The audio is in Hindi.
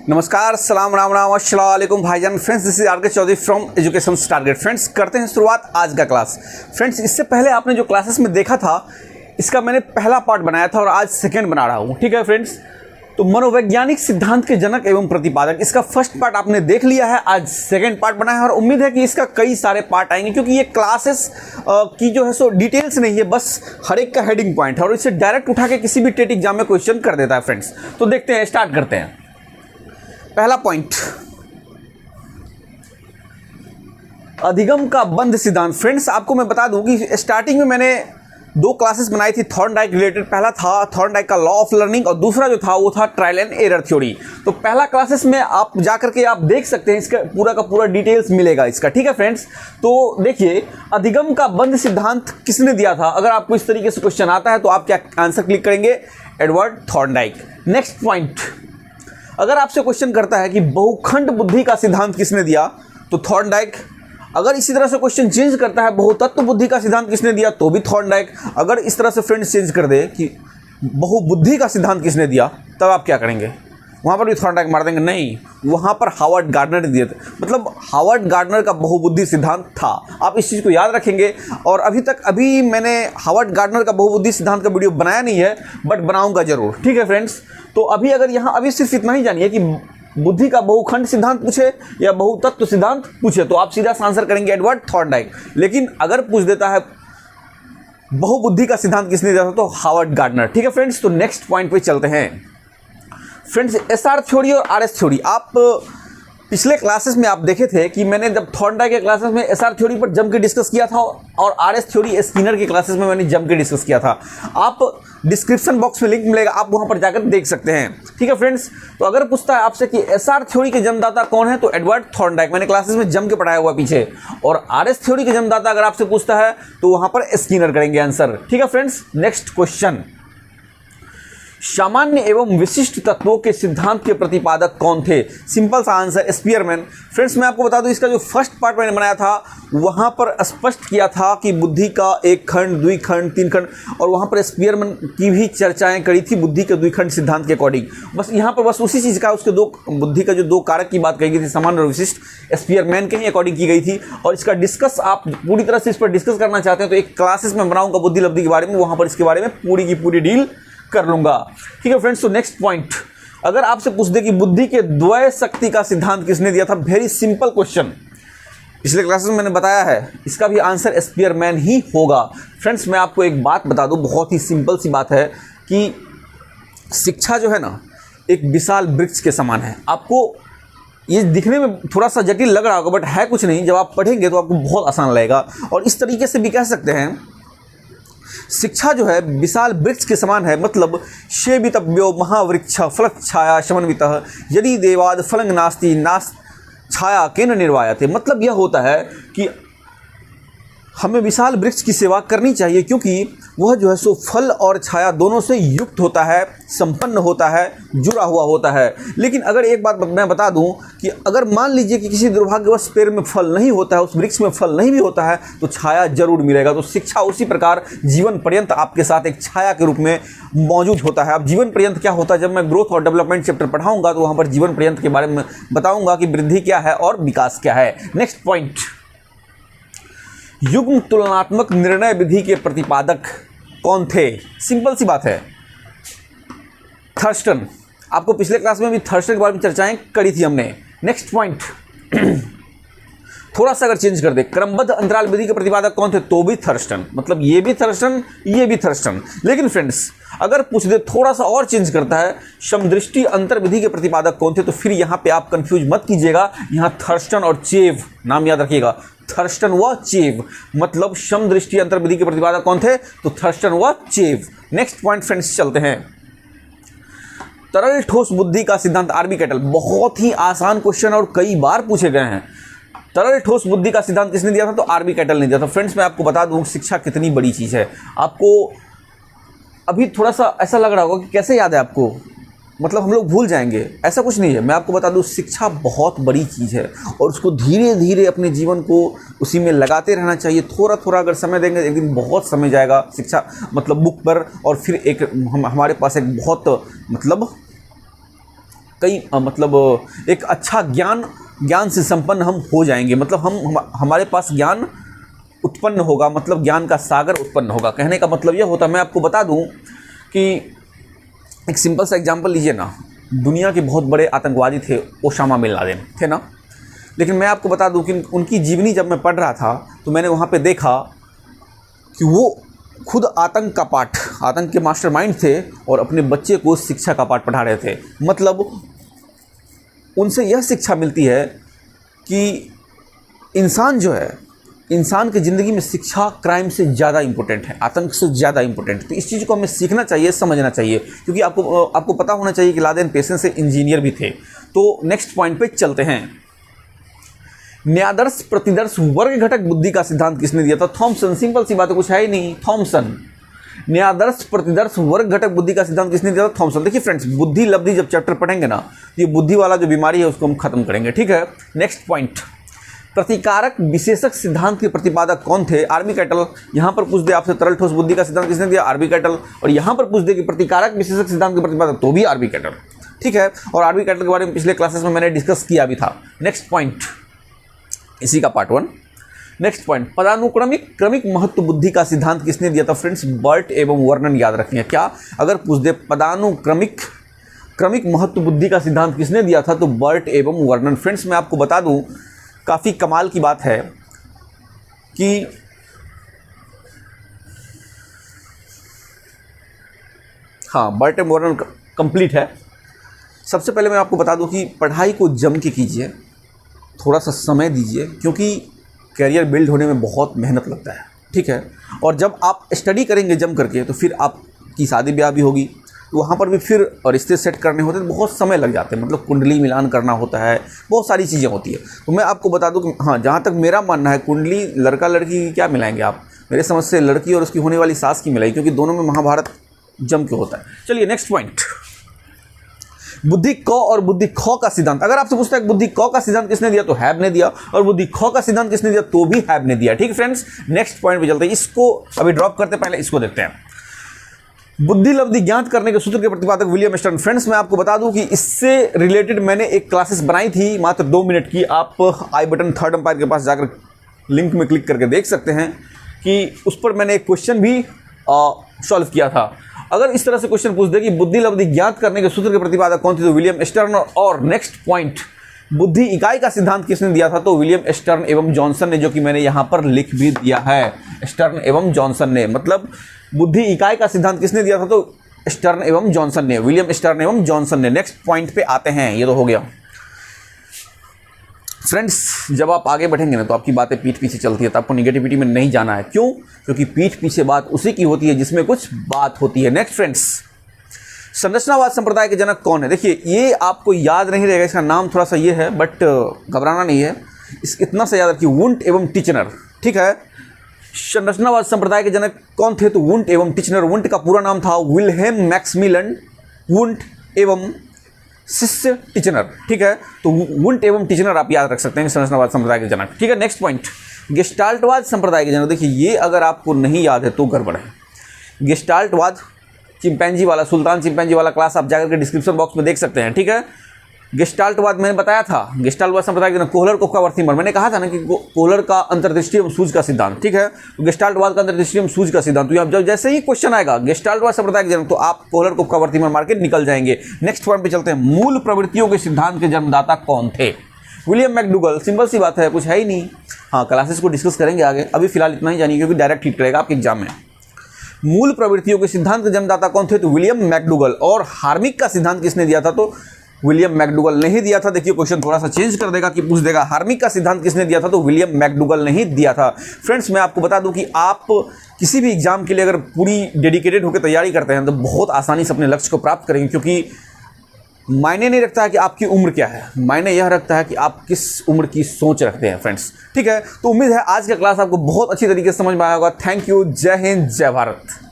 नमस्कार, सलाम, राम राम, अस्सलाम वालेकुम भाईजान। Friends, this is R K Chaudhary from education target. Friends, करते हैं शुरुआत आज का क्लास। फ्रेंड्स, इससे पहले आपने जो क्लासेस में देखा था इसका मैंने पहला पार्ट बनाया था और आज सेकंड बना रहा हूँ। ठीक है फ्रेंड्स, तो मनोवैज्ञानिक सिद्धांत के जनक एवं प्रतिपादक, इसका फर्स्ट पार्ट आपने देख लिया है, आज सेकंड पार्ट बना है और उम्मीद है कि इसका कई सारे पार्ट आएंगे, क्योंकि ये क्लासेस की जो है सो डिटेल्स नहीं है, बस हर एक का हेडिंग पॉइंट है और इसे डायरेक्ट उठा के किसी भी टेट एग्जाम में क्वेश्चन कर देता है। फ्रेंड्स, तो देखते हैं, स्टार्ट करते हैं। पहला पॉइंट, अधिगम का बंध सिद्धांत। फ्रेंड्स, आपको मैं बता दूं कि स्टार्टिंग में मैंने दो क्लासेस बनाई थी थॉर्नडाइक रिलेटेड। पहला था थॉर्नडाइक का लॉ ऑफ लर्निंग और दूसरा जो था वो था ट्रायल एंड एरर थ्योरी। तो पहला क्लासेस में आप जाकर के आप देख सकते हैं, इसका पूरा का पूरा डिटेल्स मिलेगा इसका। ठीक है फ्रेंड्स, तो देखिए, अधिगम का बंध सिद्धांत किसने दिया था? अगर आपको इस तरीके से क्वेश्चन आता है तो आप क्या आंसर क्लिक करेंगे? Edward Thorndike. नेक्स्ट पॉइंट, अगर आपसे क्वेश्चन करता है कि बहुखंड बुद्धि का सिद्धांत किसने दिया, तो थॉर्नडाइक। अगर इसी तरह से क्वेश्चन चेंज करता है, बहुतत्व बुद्धि का सिद्धांत किसने दिया, तो भी थॉर्नडाइक। अगर इस तरह से फ्रेंड्स चेंज कर दे कि बहुबुद्धि का सिद्धांत किसने दिया, तब आप क्या करेंगे? वहाँ पर भी थॉर्नडाइक मार देंगे? नहीं, वहाँ पर हावर्ड गार्डनर ने दिए थे। मतलब हावर्ड गार्डनर का बहुबुद्धि सिद्धांत था। आप इस चीज़ को याद रखेंगे। और अभी मैंने हावर्ड गार्डनर का बहुबुद्धि सिद्धांत का वीडियो बनाया नहीं है, बट बनाऊंगा जरूर। ठीक है फ्रेंड्स, तो अभी सिर्फ इतना ही जानिए कि बुद्धि का बहुखंड सिद्धांत पूछे या बहुतत्व सिद्धांत पूछे तो आप सीधा आंसर करेंगे एडवर्ड थॉर्नडाइक। लेकिन अगर पूछ देता है बहुबुद्धि का सिद्धांत किसने दिया था, तो हावर्ड गार्डनर। ठीक है फ्रेंड्स, तो नेक्स्ट पॉइंट पे चलते हैं। फ्रेंड्स, एसआर थ्योरी और आरएस थ्योरी, आप पिछले क्लासेस में आप देखे थे कि मैंने जब थॉर्नडाइक के क्लासेस में एसआर थ्योरी पर जम के डिस्कस किया था और आरएस थ्योरी स्किनर के क्लासेस में मैंने जम के डिस्कस किया था। आप डिस्क्रिप्शन बॉक्स में लिंक मिलेगा, आप वहां पर जाकर देख सकते हैं। ठीक है फ्रेंड्स, तो अगर पूछता है आपसे कि एसआर थ्योरी के जन्मदाता कौन है, तो एडवर्ड थॉर्नडाइक। मैंने क्लासेस में जम के पढ़ाया हुआ पीछे। और आरएस थ्योरी के जन्मदाता अगर आपसे पूछता है तो वहां पर स्किनर करेंगे आंसर। ठीक है फ्रेंड्स, नेक्स्ट क्वेश्चन, सामान्य एवं विशिष्ट तत्वों के सिद्धांत के प्रतिपादक कौन थे? सिंपल सा आंसर, स्पीयरमैन। फ्रेंड्स, मैं आपको बता दूं, इसका जो फर्स्ट पार्ट मैंने बनाया था वहां पर स्पष्ट किया था कि बुद्धि का एक खंड, द्विखंड, तीन खंड, और वहां पर स्पीयरमैन की भी चर्चाएं करी थी बुद्धि के द्विखंड सिद्धांत के अकॉर्डिंग। बस यहां पर बस उसी चीज का, उसके दो बुद्धि का जो दो कारक की बात कही गई थी, सामान्य और विशिष्ट, स्पीयरमैन के ही अकॉर्डिंग की गई थी। और इसका डिस्कस आप पूरी तरह से इस पर डिस्कस करना चाहते हैं तो एक क्लासेस में बनाऊंगा बुद्धि लब्धि के बारे में, वहां पर इसके बारे में पूरी की पूरी डील कर लूंगा। ठीक है फ्रेंड्स, तो नेक्स्ट पॉइंट, अगर आपसे पूछ दे कि बुद्धि के द्वय शक्ति का सिद्धांत किसने दिया था, वेरी सिंपल क्वेश्चन, पिछले क्लासेस में मैंने बताया है, इसका भी आंसर स्पीयरमैन ही होगा। फ्रेंड्स, मैं आपको एक बात बता दूं, बहुत ही सिंपल सी बात है कि शिक्षा जो है ना, एक विशाल वृक्ष के समान है। आपको ये दिखने में थोड़ा सा जटिल लग रहा होगा, बट है कुछ नहीं। जब आप पढ़ेंगे तो आपको बहुत आसान लगेगा। और इस तरीके से भी कह सकते हैं, शिक्षा जो है विशाल वृक्ष के समान है। मतलब सेवितव्यो महावृक्ष फलत छाया समन्वितः यदि देवाद फलंग नास्ति नास छाया केन निर्वायते। मतलब यह होता है कि हमें विशाल वृक्ष की सेवा करनी चाहिए, क्योंकि वह जो है सो फल और छाया दोनों से युक्त होता है, संपन्न होता है, जुड़ा हुआ होता है। लेकिन अगर एक बात मैं बता दूं कि अगर मान लीजिए कि किसी दुर्भाग्यवश पेड़ में फल नहीं होता है, उस वृक्ष में फल नहीं भी होता है, तो छाया जरूर मिलेगा। तो शिक्षा उसी प्रकार जीवन पर्यंत आपके साथ एक छाया के रूप में मौजूद होता है। अब जीवन पर्यंत क्या होता है, जब मैं ग्रोथ और डेवलपमेंट चैप्टर पढ़ाऊंगा तो वहाँ पर जीवन पर्यंत के बारे में बताऊंगा कि वृद्धि क्या है और विकास क्या है। नेक्स्ट पॉइंट, युग्म तुलनात्मक निर्णय विधि के प्रतिपादक कौन थे? सिंपल सी बात है, थर्स्टन। आपको पिछले क्लास में भी थर्स्टन के बारे में चर्चाएं करी थी हमने। नेक्स्ट पॉइंट, थोड़ा सा अगर चेंज कर दे, क्रमबद्ध अंतराल विधि के प्रतिपादक कौन थे? तो भी थर्स्टन। मतलब ये भी थर्स्टन, ये भी थर्स्टन। लेकिन फ्रेंड्स, अगर पूछ दे, थोड़ा सा और चेंज करता है, समदृष्टि अंतर विधि के प्रतिपादक कौन थे? तो फिर यहां पे आप कंफ्यूज मत कीजिएगा, यहां थर्स्टन और चेव, नाम याद रखिएगा, थर्स्टन व चेव। मतलब समदृष्टि अंतर विधि के प्रतिपादक कौन थे? तो थर्स्टन व चेव। नेक्स्ट पॉइंट फ्रेंड्स, चलते हैं, तरल ठोस बुद्धि का सिद्धांत, आरबी कैटल। बहुत ही आसान क्वेश्चन और कई बार पूछे गए हैं। तरल ठोस बुद्धि का सिद्धांत किसने दिया था? तो आरबी कैटल ने दिया था। फ्रेंड्स, मैं आपको बता दूं शिक्षा कितनी बड़ी चीज है। आपको अभी थोड़ा सा ऐसा लग रहा होगा कि कैसे याद है आपको, मतलब हम लोग भूल जाएंगे, ऐसा कुछ नहीं है। मैं आपको बता दूं, शिक्षा बहुत बड़ी चीज़ है और उसको धीरे धीरे अपने जीवन को उसी में लगाते रहना चाहिए। थोड़ा थोड़ा अगर समय देंगे, एक दिन बहुत समय जाएगा शिक्षा मतलब बुक पर, और फिर एक हमारे पास एक बहुत मतलब कई मतलब एक अच्छा ज्ञान से संपन्न हम हो जाएंगे। मतलब हमारे पास ज्ञान उत्पन्न होगा, मतलब ज्ञान का सागर उत्पन्न होगा। कहने का मतलब यह होता है, मैं आपको बता दूं कि एक सिंपल सा एग्जांपल लीजिए ना, दुनिया के बहुत बड़े आतंकवादी थे ओसामा बिन लादेन, थे ना। लेकिन मैं आपको बता दूं कि उनकी जीवनी जब मैं पढ़ रहा था तो मैंने वहाँ पे देखा कि वो खुद आतंक के मास्टरमाइंड थे और अपने बच्चे को शिक्षा का पाठ पढ़ा रहे थे। मतलब उनसे यह शिक्षा मिलती है कि इंसान जो है, इंसान की ज़िंदगी में शिक्षा क्राइम से ज़्यादा इंपॉर्टेंट है, आतंक से ज़्यादा इंपॉर्टेंट है। तो इस चीज़ को हमें सीखना चाहिए, समझना चाहिए, क्योंकि आपको पता होना चाहिए कि लादेन पेशे से इंजीनियर भी थे। तो नेक्स्ट पॉइंट पे चलते हैं। न्यादर्श प्रतिदर्श वर्ग घटक बुद्धि का सिद्धांत किसने दिया था? थॉमसन। सिंपल सी बात है, कुछ है ही नहीं, थॉमसन। न्यादर्श प्रतिदर्श वर्ग घटक बुद्धि का सिद्धांत किसने दिया था? थॉमसन। देखिए फ्रेंड्स, बुद्धि लब्धि जब चैप्टर पढ़ेंगे ना, ये बुद्धि वाला जो बीमारी है उसको हम खत्म करेंगे, ठीक है। नेक्स्ट पॉइंट, प्रतिकारक विशेषक सिद्धांत के प्रतिपादक कौन थे? R B Cattell. यहां पर पूछ दे आपसे तरल ठोस बुद्धि का सिद्धांत किसने दिया? R B Cattell. और यहां पर पूछ दे कि प्रतिकारक विशेषक सिद्धांत के प्रतिपादक, तो भी आरबी कैटल, ठीक है। और आरबी कैटल के बारे में पिछले क्लासेस में मैंने डिस्कस किया भी था। नेक्स्ट पॉइंट, इसी का पार्ट 1। नेक्स्ट पॉइंट, पदानुक्रमिक क्रमिक महत्व बुद्धि का सिद्धांत किसने दिया था? फ्रेंड्स, बर्ट एवं वर्नन याद रखिए। क्या अगर पूछ दे पदानुक्रमिक क्रमिक महत्व बुद्धि का सिद्धांत किसने दिया था, तो बर्ट एवं वर्नन। फ्रेंड्स, मैं आपको बता दूं, काफ़ी कमाल की बात है कि हाँ, बर्ट एवं वर्नन कंप्लीट है। सबसे पहले मैं आपको बता दूं कि पढ़ाई को जम के कीजिए, थोड़ा सा समय दीजिए, क्योंकि करियर बिल्ड होने में बहुत मेहनत लगता है, ठीक है। और जब आप स्टडी करेंगे जम करके, तो फिर आपकी शादी ब्याह भी होगी, तो वहाँ पर भी फिर रिश्ते सेट करने होते हैं, तो बहुत समय लग जाते हैं। मतलब कुंडली मिलान करना होता है, बहुत सारी चीज़ें होती है। तो मैं आपको बता दूं कि हाँ, जहाँ तक मेरा मानना है, कुंडली लड़का लड़की की क्या मिलाएंगे आप? मेरे समझ से लड़की और उसकी होने वाली सास की मिलाई, क्योंकि दोनों में महाभारत जम के होता है। चलिए नेक्स्ट पॉइंट, बुद्धि क और बुद्धि ख का सिद्धांत। अगर आपसे पूछता है बुद्धि क का सिद्धांत किसने दिया, तो हैब ने दिया। और बुद्धि ख का सिद्धांत किसने दिया, तो भी हैब ने दिया, ठीक है फ्रेंड्स। नेक्स्ट पॉइंट पे चलते हैं, इसको अभी ड्रॉप करते पहले इसको देखते हैं। बुद्धि लब्धि ज्ञात करने के सूत्र के प्रतिपादक विलियम स्टर्न। फ्रेंड्स, मैं आपको बता दूं कि इससे रिलेटेड मैंने एक क्लासेस बनाई थी मात्र 2 मिनट की। आप आई बटन थर्ड अंपायर के पास जाकर लिंक में क्लिक करके देख सकते हैं कि उस पर मैंने एक क्वेश्चन भी सॉल्व किया था। अगर इस तरह से क्वेश्चन पूछ दे कि बुद्धि लब्धि ज्ञात करने के सूत्र के प्रतिपादक कौन थे, तो विलियम स्टर्न। और नेक्स्ट पॉइंट, बुद्धि इकाई का सिद्धांत किसने दिया था, तो विलियम स्टर्न एवं जॉनसन ने, जो कि मैंने यहां पर लिख भी दिया है, स्टर्न एवं जॉनसन ने। मतलब बुद्धि इकाई का सिद्धांत किसने दिया था, तो स्टर्न एवं जॉनसन ने, विलियम स्टर्न एवं जॉनसन ने। नेक्स्ट पॉइंट पे आते हैं, ये तो हो गया फ्रेंड्स। जब आप आगे बढ़ेंगे ना, तो आपकी बातें पीठ पीछे चलती है, तो आपको निगेटिविटी में नहीं जाना है। क्यों? क्योंकि पीठ पीछे बात उसी की होती है जिसमें कुछ बात होती है। नेक्स्ट फ्रेंड्स, संरचनावाद संप्रदाय के जनक कौन है? देखिए, ये आपको याद नहीं रहेगा, इसका नाम थोड़ा सा ये है, बट घबराना नहीं है, इतना सा याद रखिए, वुंट एवं टिचनर, ठीक है। संरचनावाद संप्रदाय के जनक कौन थे, तो वुंट एवं टिचनर। वुंट का पूरा नाम था विल्हेम मैक्समिलन वुंट एवं शिष्य टिचनर, ठीक है। तो वुंट एवं टिचनर आप याद रख सकते हैं, संरचनावाद संप्रदाय के जनक, ठीक है। नेक्स्ट पॉइंट, गेस्टाल्टवाद संप्रदाय के जनक। देखिए, ये अगर आपको नहीं याद है तो गड़बड़ है। गेस्टाल्टवाद चिंपैंजी वाला, सुल्तान चिंपैंजी वाला क्लास आप जाकर के डिस्क्रिप्शन बॉक्स में देख सकते हैं, ठीक है। गेस्टाल्टवाद मैंने बताया था, गेस्टाल्टवाद संप्रदाय के जनक कोहलर, कोफ्का, वर्थिमर। मैंने कहा था ना कि कोहलर का अंतर्दृष्टि एवं सूझ का सिद्धांत, ठीक है। तो गेस्टाल्टवाद का अंतर्दृष्टि एवं सूझ का सिद्धांत, तो जब जैसे ही क्वेश्चन आएगा गेस्टाल्टवाद संप्रदाय के जनक, तो आप कोहलर, कोफ्का, वर्थिमर मार के निकल जाएंगे। नेक्स्ट पॉइंट पे चलते हैं, मूल प्रवृत्तियों के सिद्धांत के जन्मदाता कौन थे? William McDougall. सिंपल सी बात है, कुछ है ही नहीं। हाँ, क्लासेस को डिस्कस करेंगे आगे, अभी फिलहाल इतना ही जानिए, क्योंकि डायरेक्ट हिट करेगा आपके एग्जाम में। मूल प्रवृत्तियों के सिद्धांत के जन्मदाता कौन थे, तो विलियम मैकडूगल। और हार्मिक का सिद्धांत किसने दिया था, तो विलियम मैकडूगल ने ही दिया था। देखिए, क्वेश्चन थोड़ा सा चेंज कर देगा कि पूछ देगा हार्मिक का सिद्धांत किसने दिया था, तो विलियम मैकडूगल ने ही दिया था। फ्रेंड्स, मैं आपको बता दूं कि आप किसी भी एग्जाम के लिए अगर पूरी डेडिकेटेड होकर तैयारी करते हैं, तो बहुत आसानी से अपने लक्ष्य को प्राप्त करेंगे। क्योंकि मायने नहीं रखता है कि आपकी उम्र क्या है, मायने यह रखता है कि आप किस उम्र की सोच रखते हैं फ्रेंड्स, ठीक है। तो उम्मीद है आज का क्लास आपको बहुत अच्छी तरीके से समझ में आया होगा। थैंक यू, जय हिंद, जय भारत।